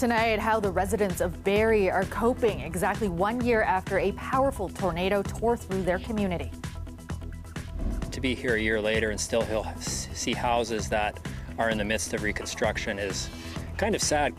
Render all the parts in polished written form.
Tonight, how the residents of Barrie are coping exactly 1 year after a powerful tornado tore through their community. To be here a year later and still see houses that are in the midst of reconstruction is kind of sad.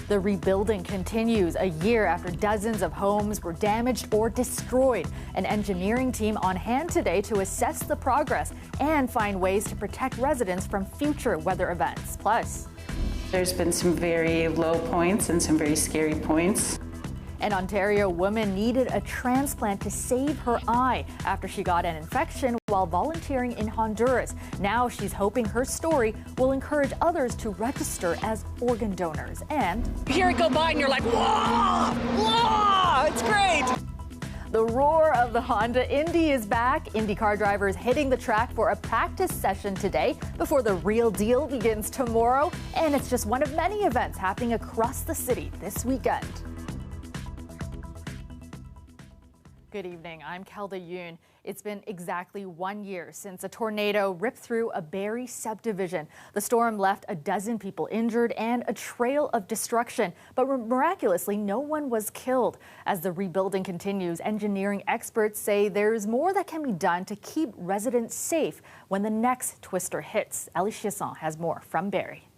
The rebuilding continues a year after dozens of homes were damaged or destroyed. An engineering team on hand today to assess the progress and find ways to protect residents from future weather events. Plus, there's been some very low points and some very scary points. An Ontario woman needed a transplant to save her eye after she got an infection while volunteering in Honduras. Now she's hoping her story will encourage others to register as organ donors. And you hear it go by and you're like, whoa, whoa, it's great. The roar of the Honda Indy is back. Indy car drivers hitting the track for a practice session today before the real deal begins tomorrow. And it's just one of many events happening across the city this weekend. Good evening, I'm Kelda Yoon. It's been exactly 1 year since a tornado ripped through a Barrie subdivision. The storm left a dozen people injured and a trail of destruction, but miraculously no one was killed. As the rebuilding continues, engineering experts say there's more that can be done to keep residents safe when the next twister hits. Ali Chiasson has more from Barrie.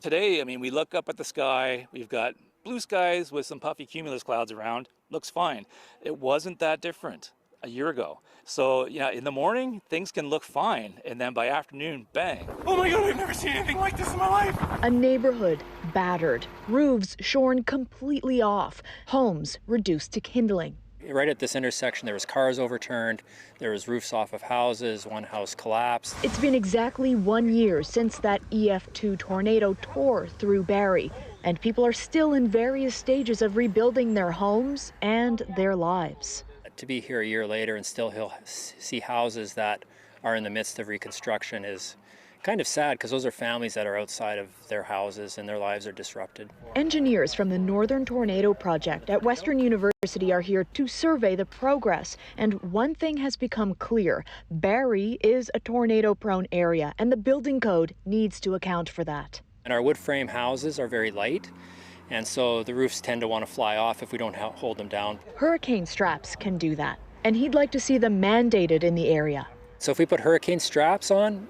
Today, we look up at the sky, we've got blue skies with some puffy cumulus clouds around. Looks fine. It wasn't that different a year ago. So yeah, in the morning, things can look fine. And then by afternoon, bang. Oh my God, I've never seen anything like this in my life. A neighborhood battered, roofs shorn completely off, homes reduced to kindling. Right at this intersection, there was cars overturned, there was roofs off of houses, one house collapsed. It's been exactly 1 year since that EF2 tornado tore through Barrie, and people are still in various stages of rebuilding their homes and their lives. To be here a year later and still see houses that are in the midst of reconstruction is kind of sad, because those are families that are outside of their houses and their lives are disrupted. Engineers from the Northern Tornado Project at Western University are here to survey the progress. And one thing has become clear: Barrie is a tornado-prone area, and the building code needs to account for that. And our wood frame houses are very light, and so the roofs tend to want to fly off if we don't hold them down. Hurricane straps can do that, and he'd like to see them mandated in the area. So if we put hurricane straps on,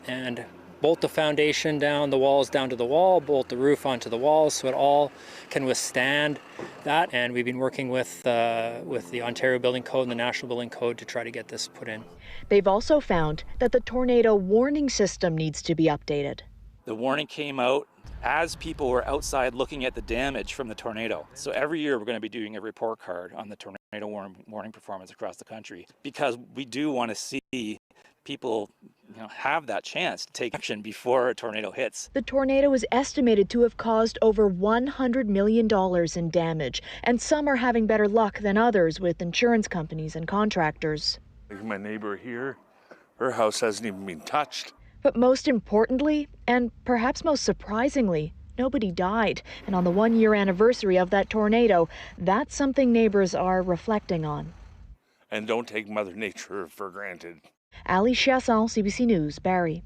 and bolt the foundation down, the walls down to the wall, bolt the roof onto the walls so it all can withstand that. And we've been working with the Ontario Building Code and the National Building Code to try to get this put in. They've also found that the tornado warning system needs to be updated. The warning came out as people were outside looking at the damage from the tornado. So every year we're going to be doing a report card on the tornado warning performance across the country, because we do want to see people have that chance to take action before a tornado hits. The tornado is estimated to have caused over $100 million in damage, and some are having better luck than others with insurance companies and contractors. My neighbor here, her house hasn't even been touched. But most importantly, and perhaps most surprisingly, nobody died. And on the 1 year anniversary of that tornado, that's something neighbors are reflecting on. And don't take Mother Nature for granted. Ali Chiasson, CBC News, Barrie.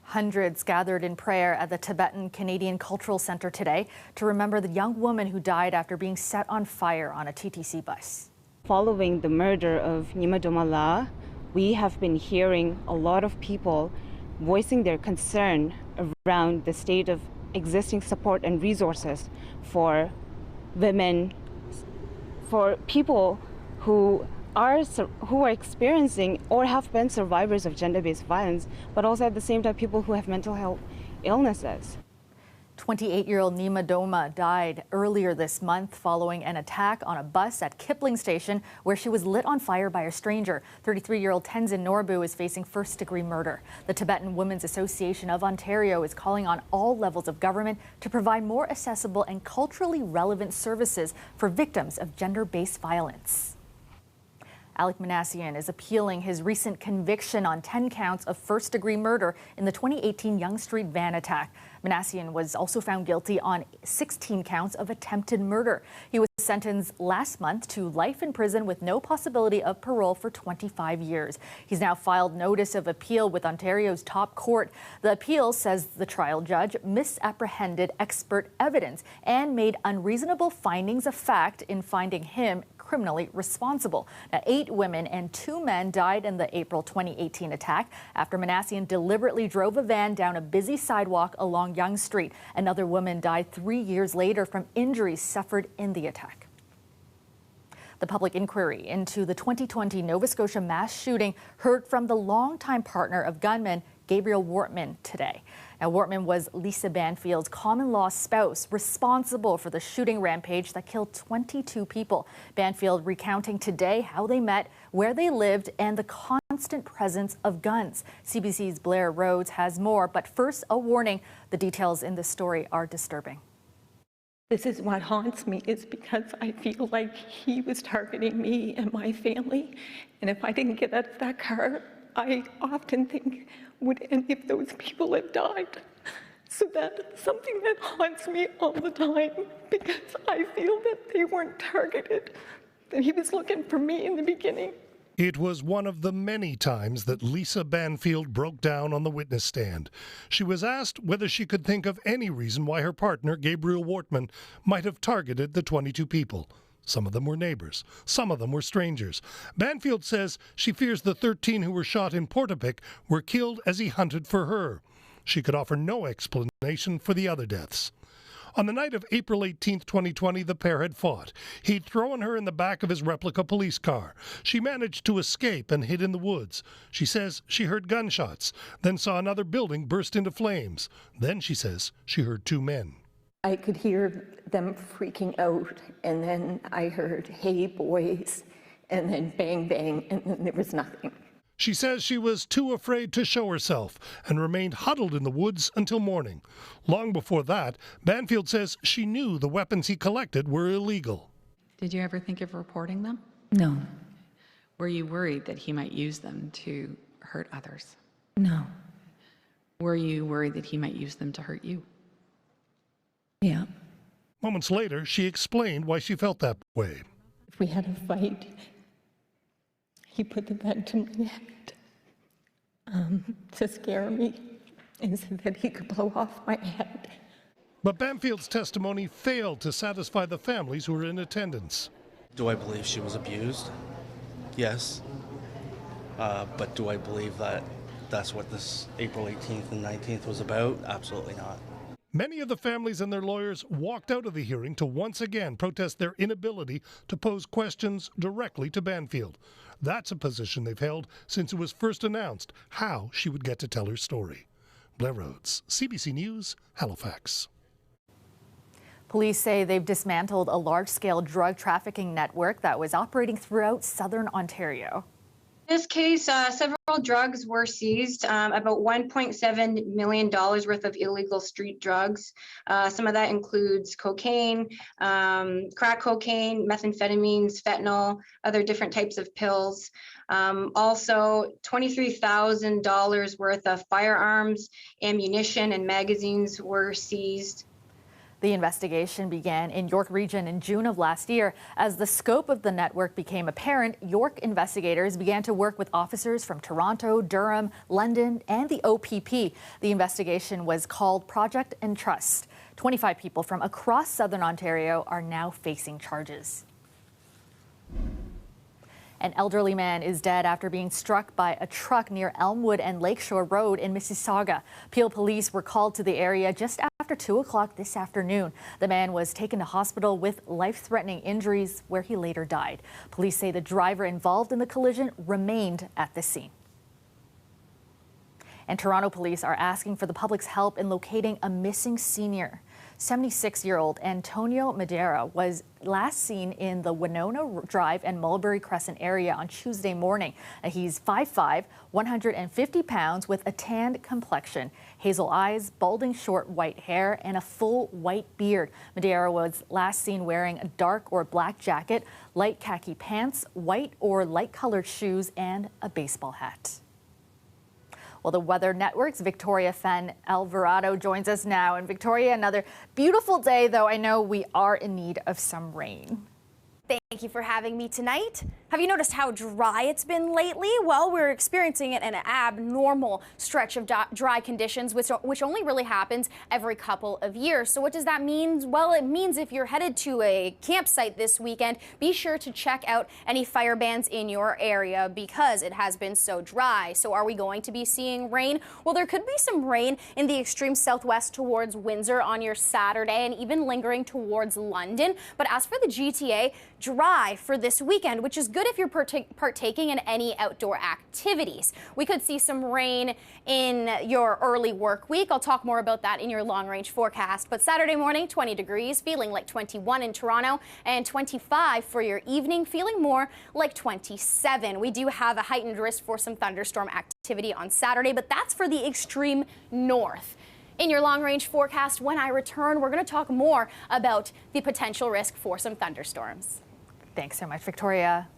Hundreds gathered in prayer at the Tibetan Canadian Cultural Centre today to remember the young woman who died after being set on fire on a TTC bus. Following the murder of Nima Domala, we have been hearing a lot of people voicing their concern around the state of existing support and resources for women, for people who are experiencing or have been survivors of gender-based violence, but also at the same time people who have mental health illnesses. 28-year-old Nima Doma died earlier this month following an attack on a bus at Kipling Station, where she was lit on fire by a stranger. 33-year-old Tenzin Norbu is facing first-degree murder. The Tibetan Women's Association of Ontario is calling on all levels of government to provide more accessible and culturally relevant services for victims of gender-based violence. Alec Manassian is appealing his recent conviction on 10 counts of first-degree murder in the 2018 Yonge Street van attack. Manassian was also found guilty on 16 counts of attempted murder. He was sentenced last month to life in prison with no possibility of parole for 25 years. He's now filed notice of appeal with Ontario's top court. The appeal says the trial judge misapprehended expert evidence and made unreasonable findings of fact in finding him criminally responsible. Now, 8 women and 2 men died in the April 2018 attack after Manassian deliberately drove a van down a busy sidewalk along Yonge Street. Another woman died 3 years later from injuries suffered in the attack. The public inquiry into the 2020 Nova Scotia mass shooting heard from the longtime partner of gunman Gabriel Wortman today. Now, Wortman was Lisa Banfield's common-law spouse, responsible for the shooting rampage that killed 22 people. Banfield recounting today how they met, where they lived, and the constant presence of guns. CBC's Blair Rhodes has more, but first, a warning. The details in this story are disturbing. This is what haunts me, is because I feel like he was targeting me and my family. And if I didn't get out of that car, I often think, would any of those people have died? So that's something that haunts me all the time, because I feel that they weren't targeted, that he was looking for me in the beginning. It was one of the many times that Lisa Banfield broke down on the witness stand. She was asked whether she could think of any reason why her partner, Gabriel Wortman, might have targeted the 22 people. Some of them were neighbors. Some of them were strangers. Banfield says she fears the 13 who were shot in Portapic were killed as he hunted for her. She could offer no explanation for the other deaths. On the night of April 18, 2020, the pair had fought. He'd thrown her in the back of his replica police car. She managed to escape and hid in the woods. She says she heard gunshots, then saw another building burst into flames. Then, she says, she heard 2 men. I could hear them freaking out, and then I heard, "Hey, boys," and then bang, bang, and then there was nothing. She says she was too afraid to show herself and remained huddled in the woods until morning. Long before that, Banfield says she knew the weapons he collected were illegal. Did you ever think of reporting them? No. Were you worried that he might use them to hurt others? No. Were you worried that he might use them to hurt you? Yeah. Moments later, she explained why she felt that way. If we had a fight, he put the gun to my head to scare me and said that he could blow off my head. But Banfield's testimony failed to satisfy the families who were in attendance. Do I believe she was abused? Yes. But do I believe that that's what this April 18th and 19th was about? Absolutely not. Many of the families and their lawyers walked out of the hearing to once again protest their inability to pose questions directly to Banfield. That's a position they've held since it was first announced how she would get to tell her story. Blair Rhodes, CBC News, Halifax. Police say they've dismantled a large-scale drug trafficking network that was operating throughout southern Ontario. In this case, several drugs were seized, about $1.7 million worth of illegal street drugs. Some of that includes cocaine, crack cocaine, methamphetamines, fentanyl, other different types of pills. Also, $23,000 worth of firearms, ammunition, and magazines were seized. The investigation began in York Region in June of last year. As the scope of the network became apparent, York investigators began to work with officers from Toronto, Durham, London, and the OPP. The investigation was called Project Entrust. 25 people from across southern Ontario are now facing charges. An elderly man is dead after being struck by a truck near Elmwood and Lakeshore Road in Mississauga. Peel police were called to the area just after 2 o'clock this afternoon. The man was taken to hospital with life-threatening injuries, where he later died. Police say the driver involved in the collision remained at the scene. And Toronto police are asking for the public's help in locating a missing senior. 76-year-old Antonio Madera was last seen in the Winona Drive and Mulberry Crescent area on Tuesday morning. He's 5'5", 150 pounds with a tanned complexion, hazel eyes, balding short white hair, and a full white beard. Madera was last seen wearing a dark or black jacket, light khaki pants, white or light-colored shoes, and a baseball hat. Well, the Weather Network's Victoria Fenn Alvarado joins us now. And Victoria, another beautiful day, though I know we are in need of some rain. Thank you for having me tonight. Have you noticed how dry it's been lately? Well, we're experiencing an abnormal stretch of dry conditions, which only really happens every couple of years. So what does that mean? Well, it means if you're headed to a campsite this weekend, be sure to check out any fire bans in your area because it has been so dry. So are we going to be seeing rain? Well, there could be some rain in the extreme southwest towards Windsor on your Saturday and even lingering towards London. But as for the GTA, dry for this weekend, which is good if you're partaking in any outdoor activities. We could see some rain in your early work week. I'll talk more about that in your long range forecast. But Saturday morning, 20 degrees, feeling like 21 in Toronto, and 25 for your evening, feeling more like 27. We do have a heightened risk for some thunderstorm activity on Saturday, but that's for the extreme north. In your long range forecast, when I return, we're going to talk more about the potential risk for some thunderstorms. Thanks so much, Victoria.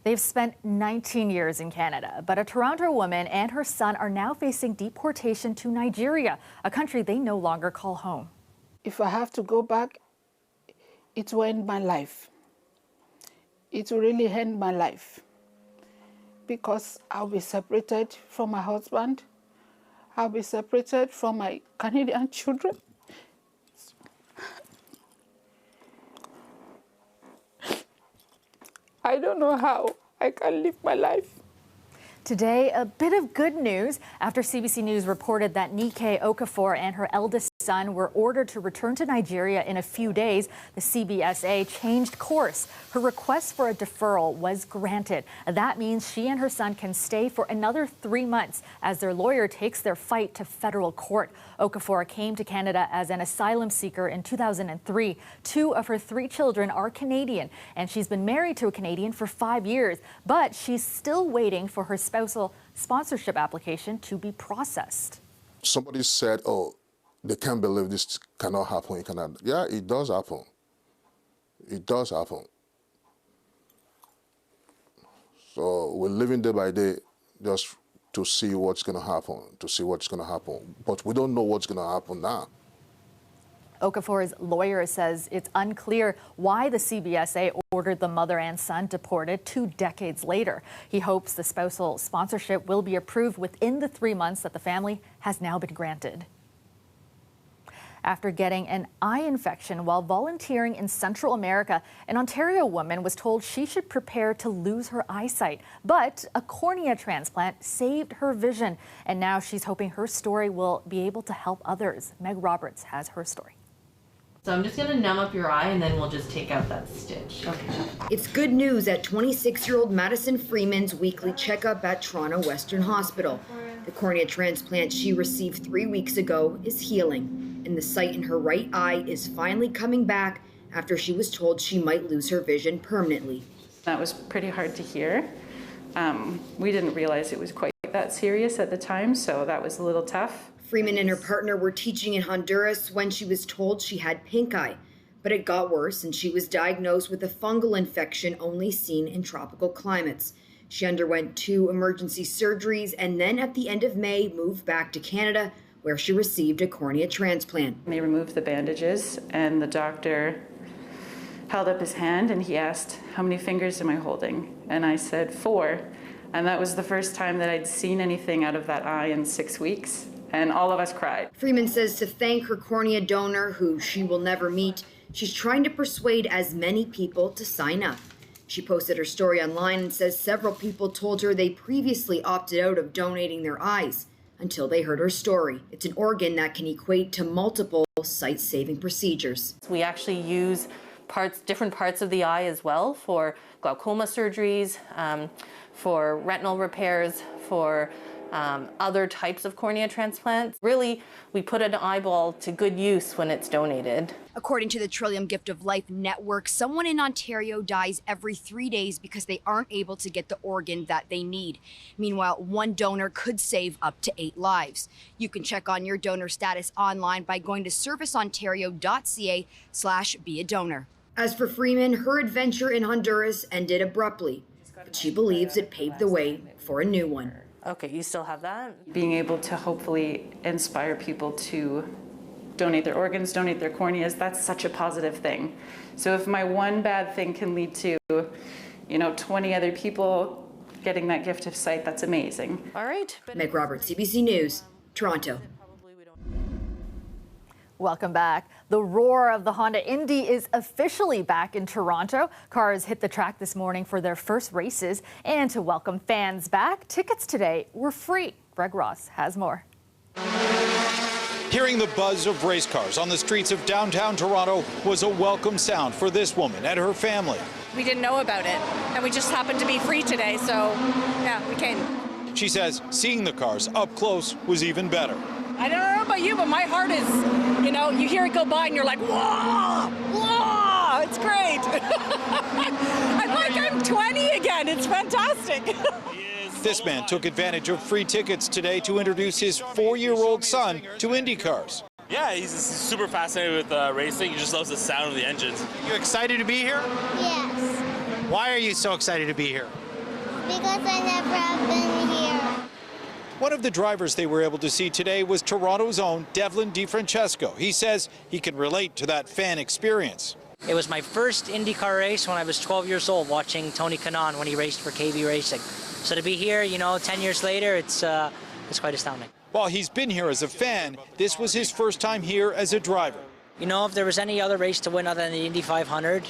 They've spent 19 years in Canada, but a Toronto woman and her son are now facing deportation to Nigeria, a country they no longer call home. If I have to go back, it will end my life. It will really end my life because I'll be separated from my husband. I'll be separated from my Canadian children. I don't know how I can live my life. Today, a bit of good news after CBC News reported that Nike Okafor and her eldest son were ordered to return to Nigeria in a few days. The CBSA changed course. Her request for a deferral was granted. That means she and her son can stay for another 3 months as their lawyer takes their fight to federal court. Okafor came to Canada as an asylum seeker in 2003. 2 of her 3 children are Canadian, and she's been married to a Canadian for 5 years, but she's still waiting for her spousal sponsorship application to be processed. Somebody said, oh, they can't believe this cannot happen in Canada. Yeah, it does happen. It does happen. So we're living day by day just to see what's going to happen, But we don't know what's going to happen now. Okafor's lawyer says it's unclear why the CBSA ordered the mother and son deported 2 decades later. He hopes the spousal sponsorship will be approved within the 3 months that the family has now been granted. After getting an eye infection while volunteering in Central America, an Ontario woman was told she should prepare to lose her eyesight. But a cornea transplant saved her vision, and now she's hoping her story will be able to help others. Meg Roberts has her story. So I'm just gonna numb up your eye and then we'll just take out that stitch. Okay. It's good news at 26-year-old Madison Freeman's weekly checkup at Toronto Western Hospital. The cornea transplant she received 3 weeks ago is healing, and the sight in her right eye is finally coming back after she was told she might lose her vision permanently. That was pretty hard to hear. We didn't realize it was quite that serious at the time, so that was a little tough. Freeman and her partner were teaching in Honduras when she was told she had pink eye, but it got worse and she was diagnosed with a fungal infection only seen in tropical climates. She underwent 2 emergency surgeries and then at the end of May moved back to Canada where she received a cornea transplant. They removed the bandages and the doctor held up his hand and he asked, "How many fingers am I holding?" And I said 4. And that was the first time that I'd seen anything out of that eye in 6 weeks. And all of us cried. Freeman says to thank her cornea donor, who she will never meet, she's trying to persuade as many people to sign up. She posted her story online and says several people told her they previously opted out of donating their eyes until they heard her story. It's an organ that can equate to multiple sight-saving procedures. We actually use different parts of the eye as well for glaucoma surgeries, for retinal repairs, for other types of cornea transplants. Really, we put an eyeball to good use when it's donated. According to the Trillium Gift of Life Network, someone in Ontario dies every 3 days because they aren't able to get the organ that they need. Meanwhile, one donor could save up to 8 lives. You can check on your donor status online by going to serviceontario.ca/be-a-donor. As for Freeman, her adventure in Honduras ended abruptly, but she believes it paved the way for a new one. Okay, you still have that? Being able to hopefully inspire people to donate their organs, donate their corneas. That's such a positive thing. So if my one bad thing can lead to, 20 other people getting that gift of sight, that's amazing. All right. Meg Roberts, CBC News, Toronto. Welcome back. The roar of the Honda Indy is officially back in Toronto. Cars hit the track this morning for their first races. And to welcome fans back, tickets today were free. Greg Ross has more. Hearing the buzz of race cars on the streets of downtown Toronto was a welcome sound for this woman and her family. We didn't know about it, and we just happened to be free today, so yeah, we came. She says seeing the cars up close was even better. I don't know about you, but my heart is, you hear it go by and you're like, whoa, whoa, it's great. I'm 20 again, it's fantastic. This man took advantage of free tickets today to introduce his 4-year-old son to Indy cars. Yeah, he's super fascinated with racing. He just loves the sound of the engines. You excited to be here? Yes. Why are you so excited to be here? Because I never have been here. One of the drivers they were able to see today was Toronto's own Devlin DiFrancesco. He says he can relate to that fan experience. It was my first IndyCar race when I was 12 years old, watching Tony Kanaan when he raced for KB Racing. So to be here, 10 years later, it's quite astounding. While he's been here as a fan, this was his first time here as a driver. If there was any other race to win other than the Indy 500,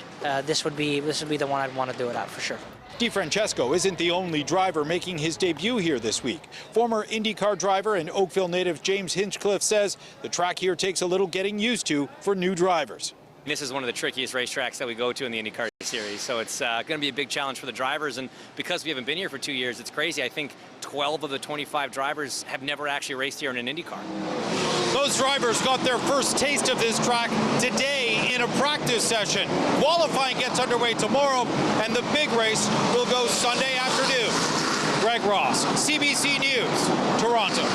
this would be the one I'd want to do it at for sure. DiFrancesco isn't the only driver making his debut here this week. Former IndyCar driver and Oakville native James Hinchcliffe says the track here takes a little getting used to for new drivers. This is one of the trickiest racetracks that we go to in the IndyCar series, so it's going to be a big challenge for the drivers, and because we haven't been here for 2 years, it's crazy. I think 12 of the 25 drivers have never actually raced here in an IndyCar. Those drivers got their first taste of this track today in a practice session. Qualifying gets underway tomorrow, and the big race will go Sunday afternoon. Greg Ross, CBC News, Toronto.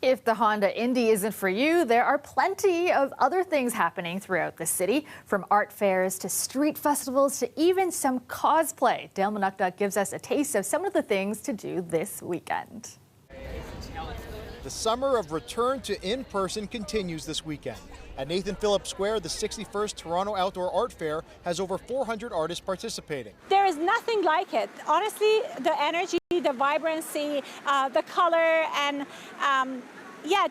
If the Honda Indy isn't for you, there are plenty of other things happening throughout the city, from art fairs to street festivals to even some cosplay. Dale Manukduk gives us a taste of some of the things to do this weekend. The summer of return to in-person continues this weekend. At Nathan Phillips Square, the 61st Toronto Outdoor Art Fair has over 400 artists participating. There is nothing like it. Honestly, the energy, the vibrancy, the color, and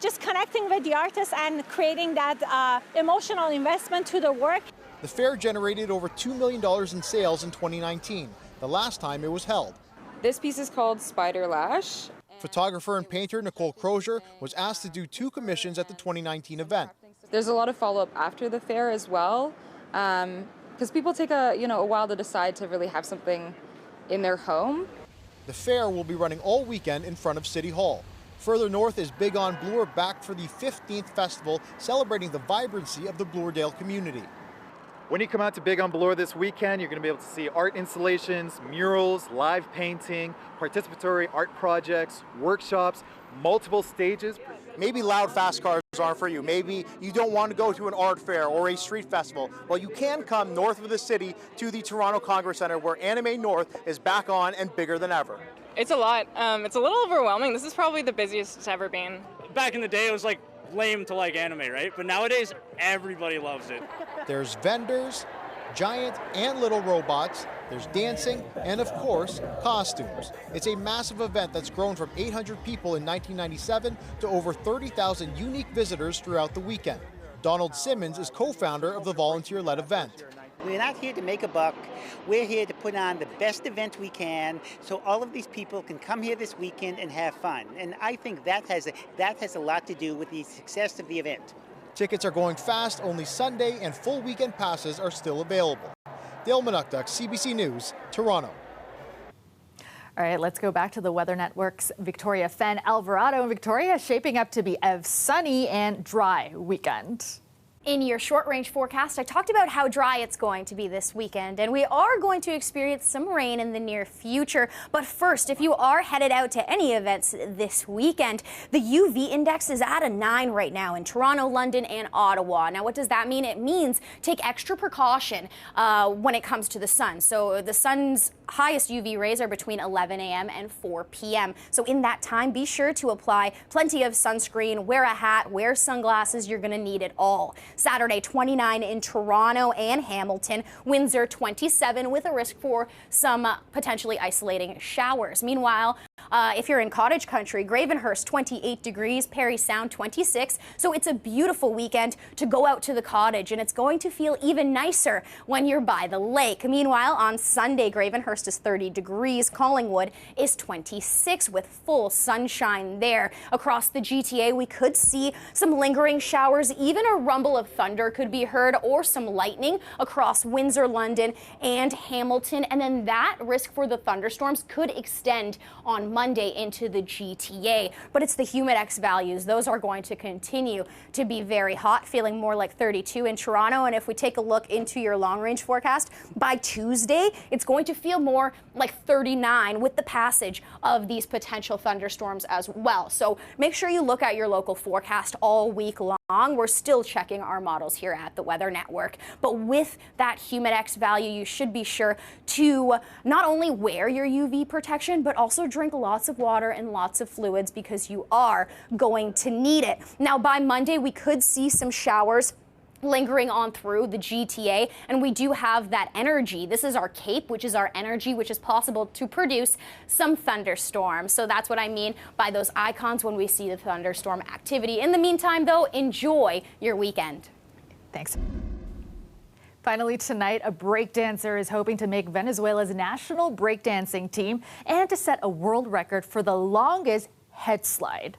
just connecting with the artists and creating that emotional investment to the work. The fair generated over $2 million in sales in 2019, the last time it was held. This piece is called Spider Lash. Photographer and painter Nicole Crozier was asked to do 2 commissions at the 2019 event. There's a lot of follow-up after the fair as well, because people take a while to decide to really have something in their home. The fair will be running all weekend in front of City Hall. Further north is Big on Bloor, back for the 15th festival, celebrating the vibrancy of the Bloordale community. When you come out to Big on Bloor this weekend, you're going to be able to see art installations, murals, live painting, participatory art projects, workshops, multiple stages. Maybe loud, fast cars aren't for you. Maybe you don't want to go to an art fair or a street festival. Well, you can come north of the city to the Toronto Congress Centre, where Anime North is back on and bigger than ever. It's a lot. It's a little overwhelming. This is probably the busiest it's ever been. Back in the day, it was lame to like anime, right? But nowadays, everybody loves it. There's vendors, giant and little robots, there's dancing, and of course, costumes. It's a massive event that's grown from 800 people in 1997 to over 30,000 unique visitors throughout the weekend. Donald Simmons is co-founder of the volunteer-led event. We're not here to make a buck. We're here to put on the best event we can so all of these people can come here this weekend and have fun. And I think that has a lot to do with the success of the event. Tickets are going fast. Only Sunday and full weekend passes are still available. Dale Manukduk, CBC News, Toronto. All right, let's go back to the Weather Network's Victoria Fenn Alvarado. And Victoria is shaping up to be a sunny and dry weekend. In your short-range forecast, I talked about how dry it's going to be this weekend, and we are going to experience some rain in the near future. But first, if you are headed out to any events this weekend, the UV index is at a 9 right now in Toronto, London, and Ottawa. Now, what does that mean? It means take extra precaution when it comes to the sun. So the sun's highest UV rays are between 11 a.m. and 4 p.m. So in that time, be sure to apply plenty of sunscreen, wear a hat, wear sunglasses. You're going to need it all. Saturday, 29 in Toronto and Hamilton. Windsor, 27 with a risk for some potentially isolating showers. Meanwhile, if you're in cottage country, Gravenhurst, 28 degrees, Parry Sound, 26. So it's a beautiful weekend to go out to the cottage, and it's going to feel even nicer when you're by the lake. Meanwhile, on Sunday, Gravenhurst is 30 degrees. Collingwood is 26 with full sunshine there. Across the GTA, we could see some lingering showers. Even a rumble of thunder could be heard, or some lightning across Windsor, London, and Hamilton. And then that risk for the thunderstorms could extend on Monday into the GTA. But it's the humidex values. Those are going to continue to be very hot, feeling more like 32 in Toronto. And if we take a look into your long-range forecast, by Tuesday, it's going to feel more like 39 with the passage of these potential thunderstorms as well. So make sure you look at your local forecast all week long. We're still checking our models here at the Weather Network. But with that humidex value, you should be sure to not only wear your UV protection, but also drink lots of water and lots of fluids, because you are going to need it. Now, by Monday, we could see some showers lingering on through the GTA, and we do have that energy. This is our cape, which is our energy, which is possible to produce some thunderstorms. So that's what I mean by those icons when we see the thunderstorm activity. In the meantime, though, enjoy your weekend. Thanks. Finally tonight, a breakdancer is hoping to make Venezuela's national breakdancing team and to set a world record for the longest head slide.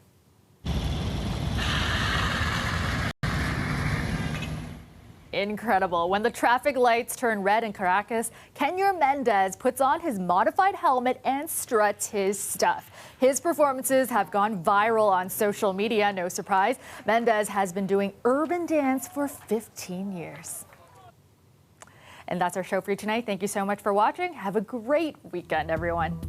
Incredible. When the traffic lights turn red in Caracas, Kenyor Mendez puts on his modified helmet and struts his stuff. His performances have gone viral on social media, no surprise. Mendez has been doing urban dance for 15 years. And that's our show for you tonight. Thank you so much for watching. Have a great weekend, everyone.